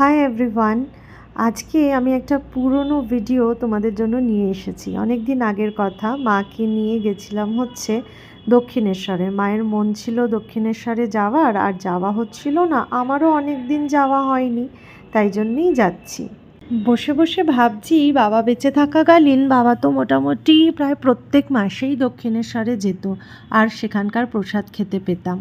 Hi everyone, আজকে আমি একটা পুরনো ভিডিও তোমাদের জন্য নিয়ে এসেছি। অনেক দিন আগের কথা, মাকে নিয়ে গেছিলাম হচ্ছে দক্ষিণেশ্বরে। মায়ের মন ছিল দক্ষিণেশ্বরে যাওয়ার, আর যাওয়া হচ্ছিল না। আমারও অনেক দিন যাওয়া হয়নি, তাই জন্যেই যাচ্ছি। বসে বসে ভাবছি, বাবা বেঁচে থাকাকালীন বাবা তো মোটামুটি প্রায় প্রত্যেক মাসেই দক্ষিণেশ্বরে যেত, আর সেখানকার প্রসাদ খেতে পেতাম।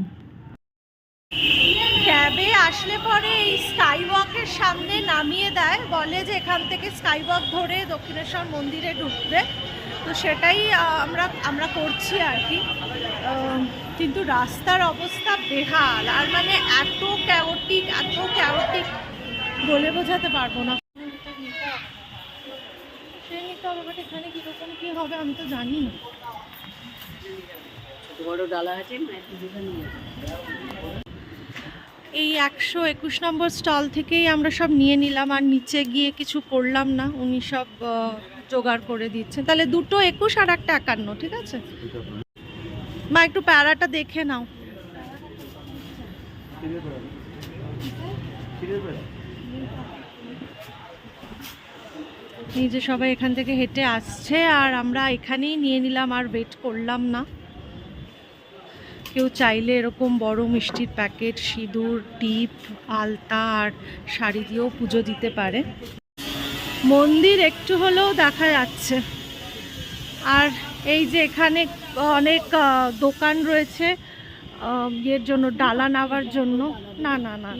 ক্যাবে আসলে পরে এই স্কাই ওয়াকের সামনে নামিয়ে দেয়, বলে যে এখান থেকে স্কাই ওয়াক ধরে দক্ষিণেশ্বর মন্দিরে ঢুকবে। তো সেটাই আমরা করছি আর কি। কিন্তু রাস্তার অবস্থা বেহাল, আর মানে এত ক্যাওটিক বলে বোঝাতে পারবো না। সে নিতে হবে, বাট এখানে কীরকম কী হবে আমি তো জানি না। বড় ডালা আছে, এই 121 নম্বর স্টল থেকেই আমরা সব নিয়ে নিলাম, আর নিচে গিয়ে কিছু করলাম না, উনি সব জোগাড় করে দিচ্ছেন। তাহলে দুটো 21 আর একটা 51, ঠিক আছে? মা একটু প্যারাটা দেখে নাও। এই যে সবাই এখান থেকে হেঁটে আসছে, আর আমরা এখানেই নিয়ে নিলাম, আর ওয়েট করলাম না। কেউ চাইলে এরকম বড় মিষ্টির প্যাকেট, সিঁদুর, টিপ, আলতা আর শাড়ি দিয়েও পুজো দিতে পারে। মন্দির একটু হলেও দেখা যাচ্ছে। আর এই যে এখানে অনেক দোকান রয়েছে ইয়ের জন্য, ডালা নেওয়ার জন্য। না না না,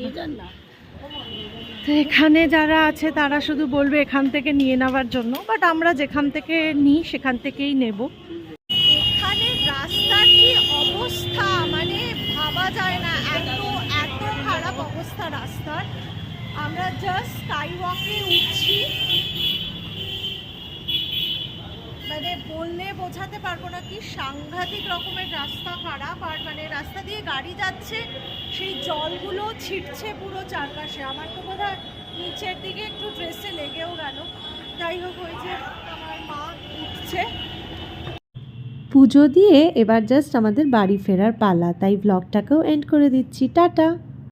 তো এখানে যারা আছে তারা শুধু বলবে এখান থেকে নিয়ে নেওয়ার জন্য, বাট আমরা যেখান থেকে নিই সেখান থেকেই নেব। এখানে রাস্তার কি অবস্থা, মানে ভাবা যায় না, এত খারাপ অবস্থা রাস্তার। আমরা জাস্ট স্কাই ওয়াকে উঠছি, মানে বললে বোঝাতে পারবো না কি সাংঘাতিক রকমের রাস্তা খারাপ। আর মানে রাস্তা দিয়ে গাড়ি যাচ্ছে, সেই জলগুলো ছিটছে পুরো চারপাশে। আমার তো বোধহয় নিচের দিকে একটু ড্রেসে লেগেও গেল। যাই হোক, ওই যে আমার মা উঠছে। পুজো দিয়ে এবার জাস্ট আমাদের বাড়ি ফেরার পালা, তাই ব্লগটাকেও এন্ড করে দিচ্ছি। টাটা।